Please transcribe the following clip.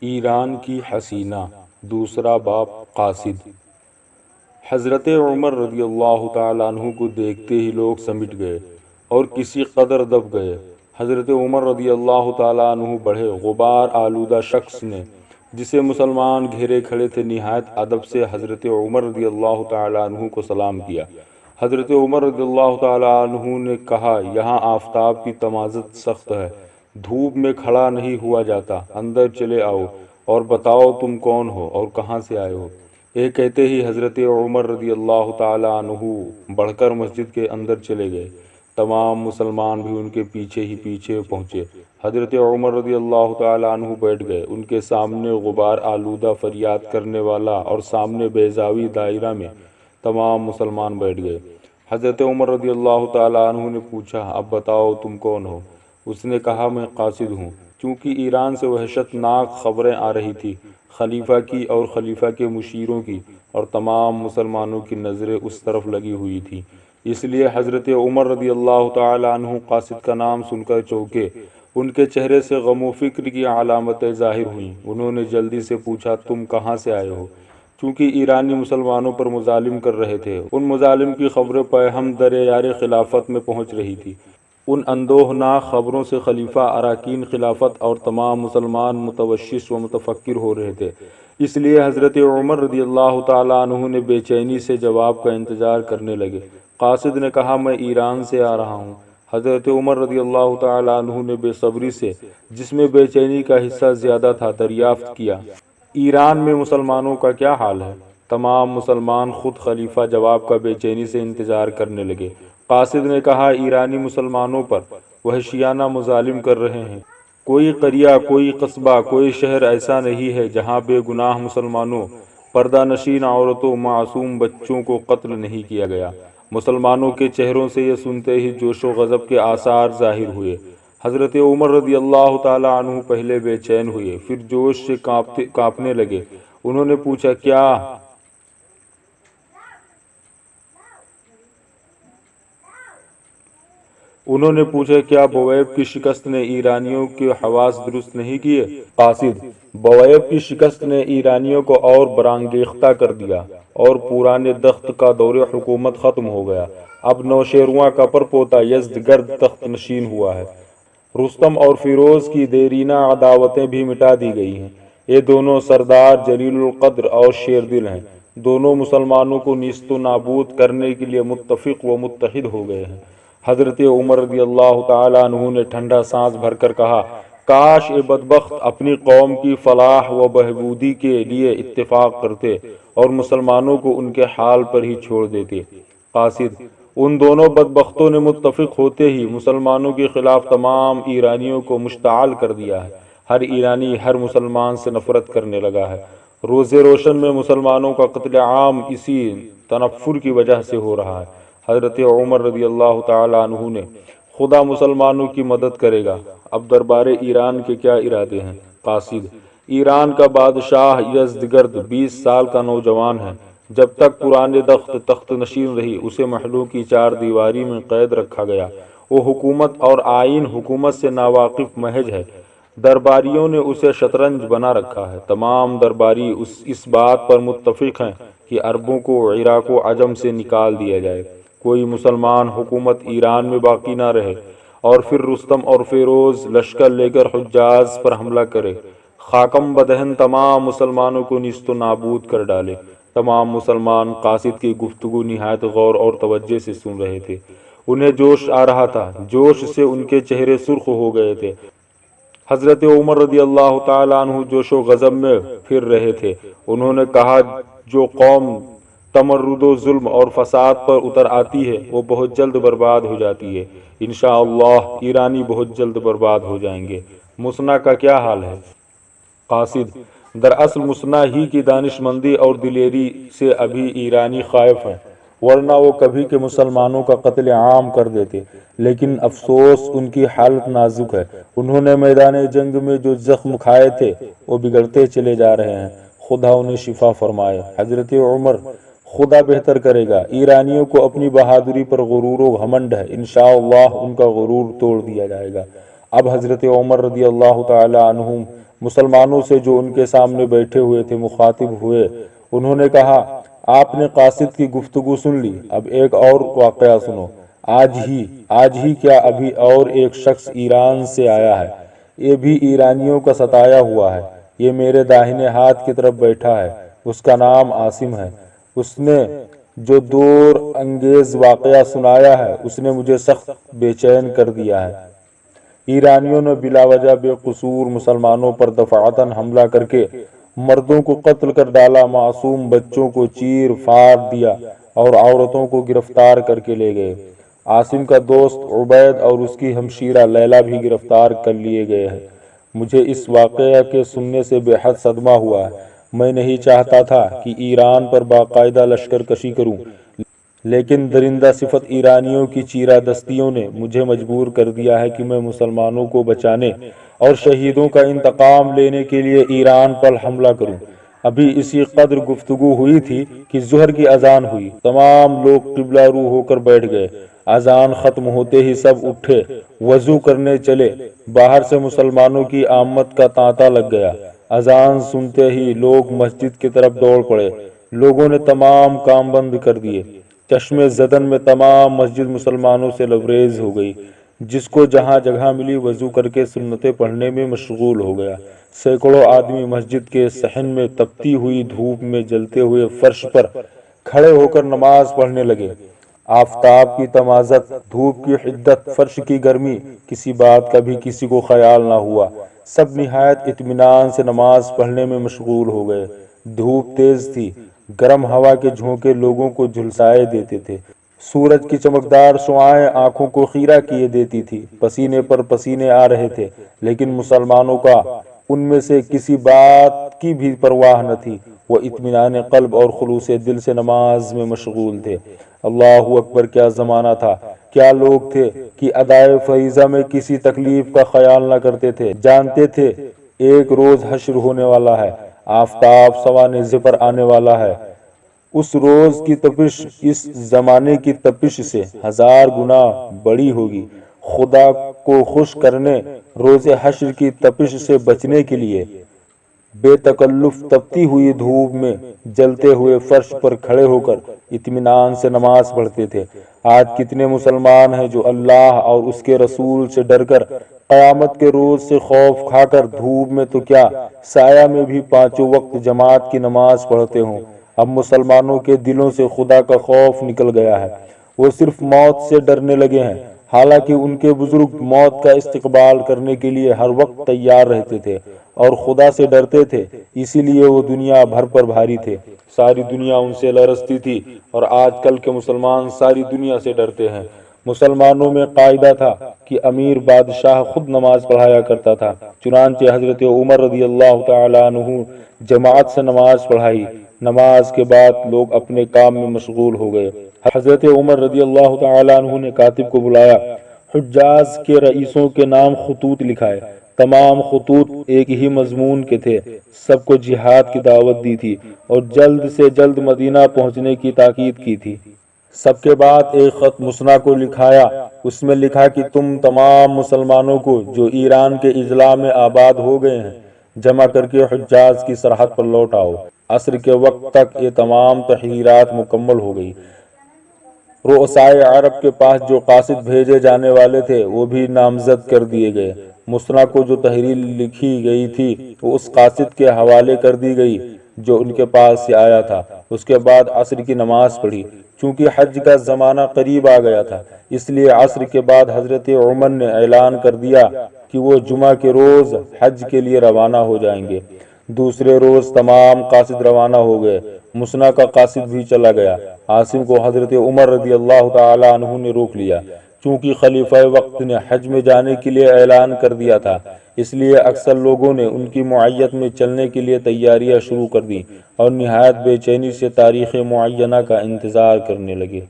ایران کی حسینہ دوسرا باب قاصد۔ حضرت عمر رضی اللہ تعالیٰ عنہ کو دیکھتے ہی لوگ سمٹ گئے اور کسی قدر دب گئے۔ حضرت عمر رضی اللہ تعالیٰ عنہ بڑے غبار آلودہ شخص نے، جسے مسلمان گھیرے کھڑے تھے، نہایت ادب سے حضرت عمر رضی اللہ تعالیٰ عنہ کو سلام کیا۔ حضرت عمر رضی اللہ تعالیٰ عنہ نے کہا، یہاں آفتاب کی تمازت سخت ہے، دھوپ میں کھڑا نہیں ہوا جاتا، اندر چلے آؤ اور بتاؤ تم کون ہو اور کہاں سے آئے ہو۔ یہ کہتے ہی حضرت عمر رضی اللہ تعالیٰ عنہ بڑھ کر مسجد کے اندر چلے گئے۔ تمام مسلمان بھی ان کے پیچھے ہی پیچھے پہنچے۔ حضرت عمر رضی اللہ تعالیٰ عنہ بیٹھ گئے۔ ان کے سامنے غبار آلودہ فریاد کرنے والا اور سامنے بیضاوی دائرہ میں تمام مسلمان بیٹھ گئے۔ حضرت عمر رضی اللہ تعالیٰ عنہ نے پوچھا، اب بتاؤ تم کون ہو؟ اس نے کہا، میں قاصد ہوں۔ چونکہ ایران سے وحشت ناک خبریں آ رہی تھی، خلیفہ کی اور خلیفہ کے مشیروں کی، اور تمام مسلمانوں کی نظریں اس طرف لگی ہوئی تھیں، اس لیے حضرت عمر رضی اللہ تعالیٰ عنہ قاصد کا نام سن کر چونکے۔ ان کے چہرے سے غم و فکر کی علامتیں ظاہر ہوئیں۔ انہوں نے جلدی سے پوچھا، تم کہاں سے آئے ہو؟ چونکہ ایرانی مسلمانوں پر مظالم کر رہے تھے، ان مظالم کی خبریں پیہم در یار خلافت میں پہنچ رہی تھی۔ ان اندوہناک خبروں سے خلیفہ، اراکین خلافت اور تمام مسلمان متوشش و متفکر ہو رہے تھے، اس لیے حضرت عمر رضی اللہ تعالیٰ عنہ نے بے چینی سے جواب کا انتظار کرنے لگے۔ قاصد نے کہا، میں ایران سے آ رہا ہوں۔ حضرت عمر رضی اللہ تعالیٰ عنہ نے بے صبری سے، جس میں بے چینی کا حصہ زیادہ تھا، دریافت کیا، ایران میں مسلمانوں کا کیا حال ہے؟ تمام مسلمان خود خلیفہ جواب کا بے چینی سے انتظار کرنے لگے۔ قاصد نے کہا، ایرانی مسلمانوں پر وحشیانہ مظالم کر رہے ہیں۔ کوئی قریہ، کوئی قصبہ، کوئی شہر ایسا نہیں ہے جہاں بے گناہ مسلمانوں، پردہ نشین عورتوں، معصوم بچوں کو قتل نہیں کیا گیا۔ مسلمانوں کے چہروں سے یہ سنتے ہی جوش و غضب کے آثار ظاہر ہوئے۔ حضرت عمر رضی اللہ تعالیٰ عنہ پہلے بے چین ہوئے، پھر جوش سے کانپنے لگے۔ انہوں نے پوچھا، کیا بویب کی شکست نے ایرانیوں کے حواس درست نہیں کیے؟ قاصد، بویب کی شکست نے ایرانیوں کو اور برانگیختہ کر دیا، اور پرانے دخت کا دور حکومت ختم ہو گیا۔ اب نوشیروان کا پرپوتا یزدگرد تخت نشین ہوا ہے۔ رستم اور فیروز کی دیرینہ عداوتیں بھی مٹا دی گئی ہیں۔ یہ دونوں سردار جلیل القدر اور شیردل ہیں۔ دونوں مسلمانوں کو نیست و نابود کرنے کے لیے متفق و متحد ہو گئے ہیں۔ حضرت عمر رضی اللہ تعالیٰ عنہ نے ٹھنڈا سانس بھر کر کہا، کاش یہ بدبخت اپنی قوم کی فلاح و بہبودی کے لیے اتفاق کرتے اور مسلمانوں کو ان کے حال پر ہی چھوڑ دیتے۔ قاصد، ان دونوں بدبختوں نے متفق ہوتے ہی مسلمانوں کے خلاف تمام ایرانیوں کو مشتعل کر دیا ہے۔ ہر ایرانی ہر مسلمان سے نفرت کرنے لگا ہے۔ روز روشن میں مسلمانوں کا قتل عام اسی تنفر کی وجہ سے ہو رہا ہے۔ حضرت عمر رضی اللہ تعالیٰ عنہ نے، خدا مسلمانوں کی مدد کرے گا۔ اب دربار ایران کے کیا ارادے ہیں؟ قاصد، ایران کا بادشاہ یزدگرد 20 سال کا نوجوان ہے۔ جب تک پرانے تخت نشین رہی، اسے محلوں کی 4 دیواری میں قید رکھا گیا۔ وہ حکومت اور آئین حکومت سے ناواقف محض ہے۔ درباریوں نے اسے شطرنج بنا رکھا ہے۔ تمام درباری اس بات پر متفق ہیں کہ عربوں کو عراق و عجم سے نکال دیا جائے، کوئی مسلمان حکومت ایران میں باقی نہ رہے، اور پھر رستم اور فیروز لشکر لے کر حجاز پر حملہ کرے، خاکم بدہن تمام مسلمانوں کو نیست و نابود کر ڈالے۔ تمام مسلمان قاصد کی گفتگو نہایت غور اور توجہ سے سن رہے تھے۔ انہیں جوش آ رہا تھا، جوش سے ان کے چہرے سرخ ہو گئے تھے۔ حضرت عمر رضی اللہ تعالیٰ عنہ جوش و غضب میں پھر رہے تھے۔ انہوں نے کہا، جو قوم تمرد و ظلم اور فساد پر اتر آتی ہے، وہ بہت جلد برباد ہو جاتی ہے۔ انشاءاللہ ایرانی بہت جلد برباد ہو جائیں گے۔ مسنا کا کیا حال ہے؟ قاصد، دراصل مسنا ہی کی دانش مندی اور دلیری سے ابھی ایرانی خائف ہیں، ورنہ وہ کبھی کے مسلمانوں کا قتل عام کر دیتے، لیکن افسوس ان کی حالت نازک ہے۔ انہوں نے میدان جنگ میں جو زخم کھائے تھے وہ بگڑتے چلے جا رہے ہیں، خدا انہیں شفا فرمائے۔ حضرت عمر، خدا بہتر کرے گا۔ ایرانیوں کو اپنی بہادری پر غرور و گھمنڈ ہے، انشاءاللہ ان کا غرور توڑ دیا جائے گا۔ اب حضرت عمر رضی اللہ تعالی عنہ مسلمانوں سے جو ان کے سامنے بیٹھے ہوئے تھے مخاطب ہوئے۔ انہوں نے کہا، آپ نے قاصد کی گفتگو سن لی، اب ایک اور واقعہ سنو۔ آج ہی کیا ابھی اور ایک شخص ایران سے آیا ہے، یہ بھی ایرانیوں کا ستایا ہوا ہے، یہ میرے داہنے ہاتھ کی طرف بیٹھا ہے، اس کا نام عاصم ہے۔ اس نے جو دور انگیز واقعہ سنایا ہے اس نے مجھے سخت بے چین کر دیا ہے۔ ایرانیوں نے بلا وجہ بے قصور مسلمانوں پر دفعتاً حملہ کر کے مردوں کو قتل کر ڈالا، معصوم بچوں کو چیر پھاڑ دیا اور عورتوں کو گرفتار کر کے لے گئے۔ عاصم کا دوست عبید اور اس کی ہمشیرہ لیلا بھی گرفتار کر لیے گئے ہیں۔ مجھے اس واقعہ کے سننے سے بے حد صدمہ ہوا ہے۔ میں نہیں چاہتا تھا کہ ایران پر باقاعدہ لشکر کشی کروں، لیکن درندہ صفت ایرانیوں کی چیرہ دستیوں نے مجھے مجبور کر دیا ہے کہ میں مسلمانوں کو بچانے اور شہیدوں کا انتقام لینے کے لیے ایران پر حملہ کروں۔ ابھی اسی قدر گفتگو ہوئی تھی کہ ظہر کی اذان ہوئی، تمام لوگ قبلہ رو ہو کر بیٹھ گئے۔ اذان ختم ہوتے ہی سب اٹھے، وضو کرنے چلے۔ باہر سے مسلمانوں کی آمد کا تانتا لگ گیا۔ اذان سنتے ہی لوگ مسجد کی طرف دوڑ پڑے۔ لوگوں نے تمام کام بند کر دیے۔ چشم زدن میں تمام مسجد مسلمانوں سے لبریز ہو گئی۔ جس کو جہاں جگہ ملی وضو کر کے سنتیں پڑھنے میں مشغول ہو گیا۔ سینکڑوں آدمی مسجد کے صحن میں تپتی ہوئی دھوپ میں جلتے ہوئے فرش پر کھڑے ہو کر نماز پڑھنے لگے۔ آفتاب کی تمازت، دھوپ کی حدت، فرش کی گرمی، کسی بات کا بھی کسی کو خیال نہ ہوا۔ سب نہایت اطمینان سے نماز پڑھنے میں مشغول ہو گئے۔ دھوپ تیز تھی، گرم ہوا کے جھونکے لوگوں کو جھلسائے دیتے تھے۔ سورج کی چمکدار شعاعیں آنکھوں کو خیرہ کیے دیتی تھی۔ پسینے پر پسینے آ رہے تھے، لیکن مسلمانوں کا ان میں سے کسی بات کی بھی پرواہ نہ تھی۔ وہ اطمینان قلب اور خلوص دل سے نماز میں مشغول تھے۔ اللہ اکبر! کیا زمانہ تھا، کیا لوگ تھے کہ ادائے فریضہ میں کسی تکلیف کا خیال نہ کرتے تھے۔ جانتے تھے ایک روز حشر ہونے والا ہے، آفتاب سوانح پر آنے والا ہے۔ اس روز کی تپش اس زمانے کی تپش سے 1000 گنا بڑی ہوگی۔ خدا کو خوش کرنے روز حشر کی تپش سے بچنے کے لیے بے تکلف تپتی ہوئی دھوپ میں جلتے ہوئے فرش پر کھڑے ہو کر اطمینان سے نماز پڑھتے تھے۔ آج کتنے مسلمان ہیں جو اللہ اور اس کے رسول سے ڈر کر، قیامت کے روز سے خوف کھا کر دھوپ میں تو کیا سایہ میں بھی 5 وقت جماعت کی نماز پڑھتے ہوں۔ اب مسلمانوں کے دلوں سے خدا کا خوف نکل گیا ہے۔ وہ صرف موت سے ڈرنے لگے ہیں، حالانکہ ان کے بزرگ موت کا استقبال کرنے کے لیے ہر وقت تیار رہتے تھے اور خدا سے ڈرتے تھے، اسی لیے وہ دنیا بھر پر بھاری تھے۔ ساری دنیا ان سے لرزتی تھی، اور آج کل کے مسلمان ساری دنیا سے ڈرتے ہیں۔ مسلمانوں میں قاعدہ تھا کہ امیر بادشاہ خود نماز پڑھایا کرتا تھا، چنانچہ حضرت عمر رضی اللہ تعالیٰ عنہ جماعت سے نماز پڑھائی۔ نماز کے بعد لوگ اپنے کام میں مشغول ہو گئے۔ حضرت عمر رضی اللہ تعالیٰ عنہ نے کاتب کو بلایا، حجاز کے رئیسوں کے نام خطوط لکھائے۔ تمام خطوط ایک ہی مضمون کے تھے، سب کو جہاد کی دعوت دی تھی اور جلد سے جلد مدینہ پہنچنے کی تاکید کی تھی۔ سب کے بعد ایک خط مسنا کو لکھایا، اس میں لکھا کہ تم تمام مسلمانوں کو جو ایران کے اضلاع میں آباد ہو گئے ہیں جمع کر کے حجاز کی سرحد پر لوٹ آؤ۔ عصر کے وقت تک یہ تمام تحریرات مکمل ہو گئی۔ رؤسائے عرب کے پاس جو قاصد بھیجے جانے والے تھے وہ بھی نامزد کر دیے گئے۔ مسنا کو جو تحریر لکھی گئی تھی وہ اس قاصد کے حوالے کر دی گئی جو ان کے پاس سے آیا تھا۔ اس کے بعد عصر کی نماز پڑھی۔ چونکہ حج کا زمانہ قریب آ گیا تھا، اس لیے عصر کے بعد حضرت عمر نے اعلان کر دیا کہ وہ جمعہ کے روز حج کے لیے روانہ ہو جائیں گے۔ دوسرے روز تمام قاصد روانہ ہو گئے۔ مسنا کا قاصد بھی چلا گیا۔ عاصم کو حضرت عمر رضی اللہ تعالی عنہ نے روک لیا۔ چونکہ خلیفہ وقت نے حج میں جانے کے لیے اعلان کر دیا تھا، اس لیے اکثر لوگوں نے ان کی معیت میں چلنے کے لیے تیاریاں شروع کر دی اور نہایت بے چینی سے تاریخ معینہ کا انتظار کرنے لگے۔